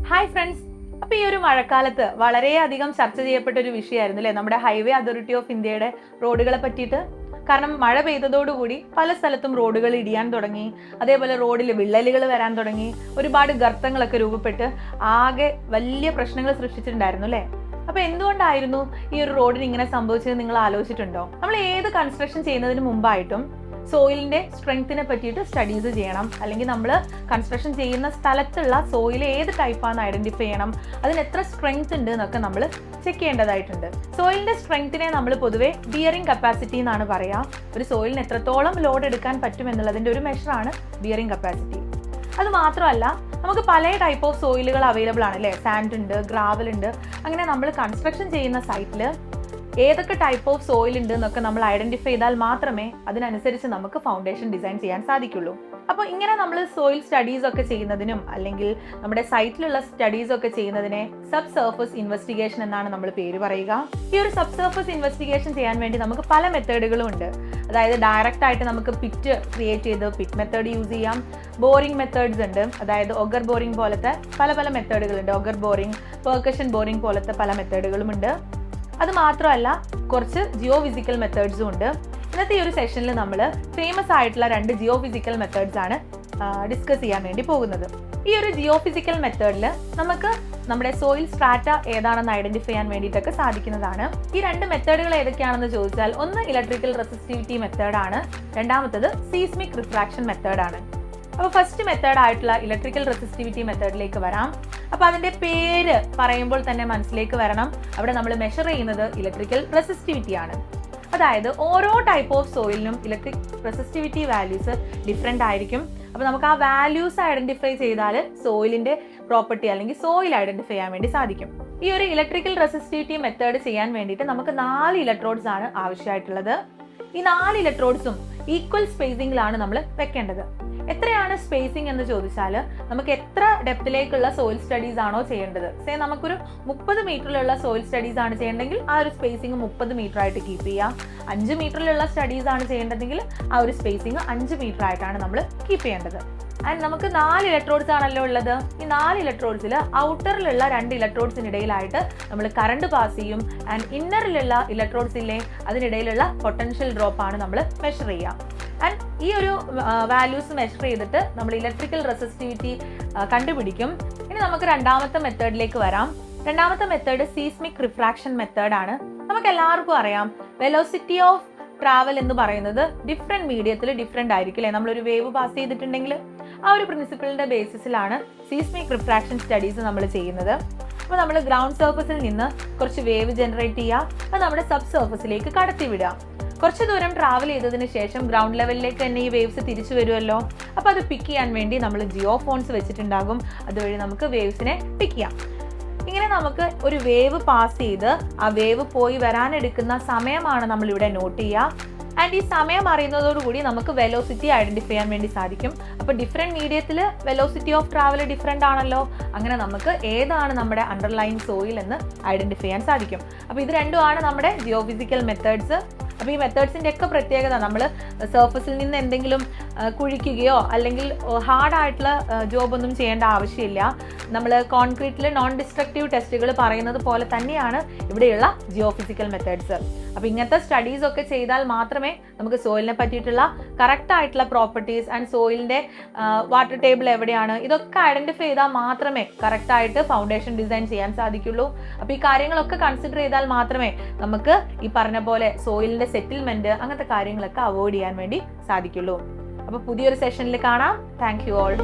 Hi friends, അപ്പോൾ ഈ ഒരു മഴക്കാലത്ത് വളരെയധികം ചർച്ച ചെയ്യപ്പെട്ട ഒരു വിഷയമായിരുന്നു അല്ലേ നമ്മുടെ ഹൈവേ അതോറിറ്റി ഓഫ് ഇന്ത്യയുടെ റോഡുകളെ പറ്റിയിട്ട്. കാരണം മഴ പെയ്തതോടുകൂടി പല സ്ഥലത്തും റോഡുകൾ ഇടിയാൻ തുടങ്ങി, അതേപോലെ റോഡിൽ വിള്ളലുകൾ വരാൻ തുടങ്ങി, ഒരുപാട് ഗർത്തങ്ങളൊക്കെ രൂപപ്പെട്ട് ആകെ വലിയ പ്രശ്നങ്ങൾ സൃഷ്ടിച്ചിട്ടുണ്ടായിരുന്നു അല്ലേ. അപ്പോൾ എന്തുകൊണ്ടായിരുന്നു ഈ ഒരു റോഡിന് ഇങ്ങനെ സംഭവിച്ചത് നിങ്ങൾ ആലോചിച്ചിട്ടുണ്ടോ? നമ്മൾ ഏത് കൺസ്ട്രക്ഷൻ ചെയ്യുന്നതിന് മുമ്പായിട്ടും സോയിലിന്റെ സ്ട്രെങ്ത്തിനെ പറ്റിയിട്ട് സ്റ്റഡീസ് ചെയ്യണം, അല്ലെങ്കിൽ നമ്മൾ കൺസ്ട്രക്ഷൻ ചെയ്യുന്ന സ്ഥലത്തുള്ള സോയിൽ ഏത് ടൈപ്പാണെന്ന് ഐഡന്റിഫൈ ചെയ്യണം, അതിന് എത്ര സ്ട്രെങ്ത് ഉണ്ട് എന്നൊക്കെ നമ്മൾ ചെക്ക് ചെയ്യേണ്ടതായിട്ടുണ്ട്. സോയിലിന്റെ സ്ട്രെങ്ത്തിനെ നമ്മൾ പൊതുവെ ബിയറിംഗ് കപ്പാസിറ്റി എന്നാണ് പറയുക. ഒരു സോയിലിന് എത്രത്തോളം ലോഡ് എടുക്കാൻ പറ്റും എന്നുള്ളതിന്റെ ഒരു മെഷറാണ് ബിയറിംഗ് കപ്പാസിറ്റി. അത് മാത്രമല്ല, നമുക്ക് പല ടൈപ്പ് ഓഫ് സോയിലുകൾ അവൈലബിൾ ആണ് അല്ലേ. സാൻഡ് ഉണ്ട്, ഗ്രാവൽ ഉണ്ട്. അങ്ങനെ നമ്മൾ കൺസ്ട്രക്ഷൻ ചെയ്യുന്ന സൈറ്റിൽ ഏതൊക്കെ ടൈപ്പ് ഓഫ് സോയിൽ ഉണ്ട് എന്നൊക്കെ നമ്മൾ ഐഡന്റിഫൈ ചെയ്താൽ മാത്രമേ അതിനനുസരിച്ച് നമുക്ക് ഫൗണ്ടേഷൻ ഡിസൈൻ ചെയ്യാൻ സാധിക്കുള്ളൂ. അപ്പോൾ ഇങ്ങനെ നമ്മൾ സോയിൽ സ്റ്റഡീസ് ഒക്കെ ചെയ്യുന്നതിനും അല്ലെങ്കിൽ നമ്മുടെ സൈറ്റിലുള്ള സ്റ്റഡീസ് ഒക്കെ ചെയ്യുന്നതിനെ സബ് സർഫസ് ഇൻവെസ്റ്റിഗേഷൻ എന്നാണ് നമ്മൾ പേര് പറയുക. ഈ ഒരു സബ് സർഫസ് ഇൻവെസ്റ്റിഗേഷൻ ചെയ്യാൻ വേണ്ടി നമുക്ക് പല മെത്തേഡുകളും ഉണ്ട്. അതായത് ഡയറക്റ്റ് ആയിട്ട് നമുക്ക് പിറ്റ് ക്രിയേറ്റ് ചെയ്ത് പിറ്റ് മെത്തേഡ് യൂസ് ചെയ്യാം. ബോറിംഗ് മെത്തേഡ്സ് ഉണ്ട്, അതായത് ഒഗർ ബോറിംഗ് പോലത്തെ പല മെത്തേഡുകളുണ്ട്. ഒഗർ ബോറിംഗ്, പെർക്കഷൻ ബോറിംഗ് പോലത്തെ പല മെത്തേഡുകളും ഉണ്ട്. അത് മാത്രമല്ല, കുറച്ച് ജിയോ ഫിസിക്കൽ മെത്തേഡ്സും ഉണ്ട്. ഇന്നത്തെ ഈ ഒരു സെഷനിൽ നമ്മൾ ഫേമസ് ആയിട്ടുള്ള 2 ജിയോ ഫിസിക്കൽ മെത്തേഡ്സ് ആണ് ഡിസ്കസ് ചെയ്യാൻ വേണ്ടി പോകുന്നത്. ഈ ഒരു ജിയോ ഫിസിക്കൽ മെത്തേഡിൽ നമുക്ക് നമ്മുടെ സോയിൽ സ്ട്രാറ്റ ഏതാണെന്ന് ഐഡന്റിഫൈ ചെയ്യാൻ വേണ്ടിയിട്ടൊക്കെ സാധിക്കുന്നതാണ്. ഈ 2 മെത്തേഡുകൾ ഏതൊക്കെയാണെന്ന് ചോദിച്ചാൽ, ഒന്ന് ഇലക്ട്രിക്കൽ റെസിസ്റ്റിവിറ്റി മെത്തേഡാണ്, രണ്ടാമത്തത് സീസ്മിക് റിഫ്രാക്ഷൻ മെത്തേഡാണ്. അപ്പോൾ ഫസ്റ്റ് മെത്തേഡ് ആയിട്ടുള്ള ഇലക്ട്രിക്കൽ റെസിസ്റ്റിവിറ്റി മെത്തേഡിലേക്ക് വരാം. അപ്പോൾ അതിന്റെ പേര് പറയുമ്പോൾ തന്നെ മനസ്സിലേക്ക് വരണം, അവിടെ നമ്മൾ മെഷർ ചെയ്യുന്നത് ഇലക്ട്രിക്കൽ റെസിസ്റ്റിവിറ്റി ആണ്. അതായത് ഓരോ ടൈപ്പ് ഓഫ് സോയിലിനും ഇലക്ട്രിക് റെസിസ്റ്റിവിറ്റി വാല്യൂസ് ഡിഫറെൻ്റ് ആയിരിക്കും. അപ്പോൾ നമുക്ക് ആ വാല്യൂസ് ഐഡന്റിഫൈ ചെയ്താൽ സോയിലിന്റെ പ്രോപ്പർട്ടി അല്ലെങ്കിൽ സോയിൽ ഐഡന്റിഫൈ ചെയ്യാൻ വേണ്ടി സാധിക്കും. ഈ ഒരു ഇലക്ട്രിക്കൽ റെസിസ്റ്റിവിറ്റി മെത്തേഡ് ചെയ്യാൻ വേണ്ടിയിട്ട് നമുക്ക് 4 ഇലക്ട്രോഡ്സ് ആണ് ആവശ്യമായിട്ടുള്ളത്. ഈ 4 ഇലക്ട്രോഡ്സും ഈക്വൽ സ്പേസിംഗിലാണ് നമ്മൾ വെക്കേണ്ടത്. എത്രയാണ് സ്പേസിംഗ് എന്ന് ചോദിച്ചാൽ, നമുക്ക് എത്ര ഡെപ്തിലേക്കുള്ള സോയിൽ സ്റ്റഡീസ് ആണോ ചെയ്യേണ്ടത്, നമുക്കൊരു 30 മീറ്ററിലുള്ള സോയിൽ സ്റ്റഡീസ് ആണ് ചെയ്യേണ്ടതെങ്കിൽ ആ ഒരു സ്പേസിംഗ് 30 മീറ്റർ ആയിട്ട് കീപ്പ് ചെയ്യാം. 5 മീറ്ററിലുള്ള സ്റ്റഡീസ് ആണ് ചെയ്യേണ്ടതെങ്കിൽ ആ ഒരു സ്പേസിംഗ് 5 മീറ്റർ ആയിട്ടാണ് നമ്മൾ കീപ്പ് ചെയ്യേണ്ടത്. ആൻഡ് നമുക്ക് 4 ഇലക്ട്രോഡ്സ് ആണല്ലോ ഉള്ളത്. ഈ 4 ഇലക്ട്രോഡ്സിൽ ഔട്ടറിലുള്ള 2 ഇലക്ട്രോഡ്സിനിടയിലായിട്ട് നമ്മൾ കറണ്ട് പാസ് ചെയ്യും. ആൻഡ് ഇന്നറിലുള്ള ഇലക്ട്രോഡ്സിലെ അതിനിടയിലുള്ള പൊട്ടൻഷ്യൽ ഡ്രോപ്പ് ആണ് നമ്മൾ മെഷർ ചെയ്യുക. ആൻഡ് ഈ ഒരു വാല്യൂസ് മെഷർ ചെയ്തിട്ട് നമ്മൾ ഇലക്ട്രിക്കൽ റെസിസ്റ്റിവിറ്റി കണ്ടുപിടിക്കും. ഇനി നമുക്ക് രണ്ടാമത്തെ മെത്തേഡിലേക്ക് വരാം. രണ്ടാമത്തെ മെത്തേഡ് സീസ്മിക് റിഫ്രാക്ഷൻ മെത്തേഡാണ്. നമുക്ക് എല്ലാവർക്കും അറിയാം, വെലോസിറ്റി ഓഫ് ട്രാവൽ എന്ന് പറയുന്നത് ഡിഫറെന്റ് മീഡിയത്തിൽ ഡിഫറെന്റ് ആയിരിക്കും അല്ലേ. നമ്മളൊരു വേവ് പാസ് ചെയ്തിട്ടുണ്ടെങ്കിൽ ആ ഒരു പ്രിൻസിപ്പിളിന്റെ ബേസിസിലാണ് സീസ്മിക് റിഫ്രാക്ഷൻ സ്റ്റഡീസ് നമ്മൾ ചെയ്യുന്നത്. അപ്പോൾ നമ്മൾ ഗ്രൗണ്ട് സർഫസിൽ നിന്ന് കുറച്ച് വേവ് ജനറേറ്റ് ചെയ്യുക, അത് നമ്മുടെ സബ് സർഫസിലേക്ക് കടത്തിവിടുക. കുറച്ച് ദൂരം ട്രാവൽ ചെയ്തതിന് ശേഷം ഗ്രൗണ്ട് ലെവലിലേക്ക് തന്നെ ഈ വേവ്സ് തിരിച്ചു വരുമല്ലോ. അപ്പോൾ അത് പിക്ക് ചെയ്യാൻ വേണ്ടി നമ്മൾ ജിയോ ഫോൺസ് വെച്ചിട്ടുണ്ടാകും. അതുവഴി നമുക്ക് വേവ്സിനെ പിക്ക് ചെയ്യാം. ഇങ്ങനെ നമുക്ക് ഒരു വേവ് പാസ് ചെയ്ത് ആ വേവ് പോയി വരാനെടുക്കുന്ന സമയമാണ് നമ്മൾ ഇവിടെ നോട്ട് ചെയ്യുക. ആൻഡ് ഈ സമയം അറിയുന്നതോടുകൂടി നമുക്ക് വെലോസിറ്റി ഐഡന്റിഫൈ ചെയ്യാൻ വേണ്ടി സാധിക്കും. അപ്പോൾ ഡിഫറെന്റ് മീഡിയത്തിൽ വെലോസിറ്റി ഓഫ് ട്രാവൽ ഡിഫറെന്റ് ആണല്ലോ. അങ്ങനെ നമുക്ക് ഏതാണ് നമ്മുടെ അണ്ടർലൈൻ സോയിൽ എന്ന് ഐഡന്റിഫൈ ചെയ്യാൻ സാധിക്കും. അപ്പോൾ ഇത് രണ്ടുമാണ് നമ്മുടെ ജിയോ ഫിസിക്കൽ മെത്തേഡ്സ്. അപ്പോൾ ഈ മെത്തേഡ്സിൻ്റെ ഒക്കെ പ്രത്യേകത, നമ്മൾ സർഫസിൽ നിന്ന് എന്തെങ്കിലും കുഴിക്കുകയോ അല്ലെങ്കിൽ ഹാർഡായിട്ടുള്ള ജോബൊന്നും ചെയ്യേണ്ട ആവശ്യമില്ല. നമ്മൾ കോൺക്രീറ്റിൽ നോൺ ഡിസ്ട്രക്റ്റീവ് ടെസ്റ്റുകൾ പറയുന്നത് പോലെ തന്നെയാണ് ഇവിടെയുള്ള ജിയോ ഫിസിക്കൽ മെത്തേഡ്സ്. അപ്പോൾ ഇങ്ങനത്തെ സ്റ്റഡീസ് ഒക്കെ ചെയ്താൽ മാത്രമേ നമുക്ക് സോയിലിനെ പറ്റിയിട്ടുള്ള കറക്റ്റ് ആയിട്ടുള്ള പ്രോപ്പർട്ടീസ് ആൻഡ് സോയിലിൻ്റെ വാട്ടർ ടേബിൾ എവിടെയാണ്, ഇതൊക്കെ ഐഡന്റിഫൈ ചെയ്താൽ മാത്രമേ കറക്റ്റായിട്ട് ഫൗണ്ടേഷൻ ഡിസൈൻ ചെയ്യാൻ സാധിക്കുള്ളൂ. അപ്പോൾ ഈ കാര്യങ്ങളൊക്കെ കൺസിഡർ ചെയ്താൽ മാത്രമേ നമുക്ക് ഈ പറഞ്ഞ പോലെ സോയിലിൻ്റെ സെറ്റിൽമെന്റ് അങ്ങനത്തെ കാര്യങ്ങളൊക്കെ അവോയ്ഡ് ചെയ്യാൻ വേണ്ടി സാധിക്കുള്ളൂ. അപ്പോൾ പുതിയൊരു സെഷനിൽ കാണാം. Thank you all.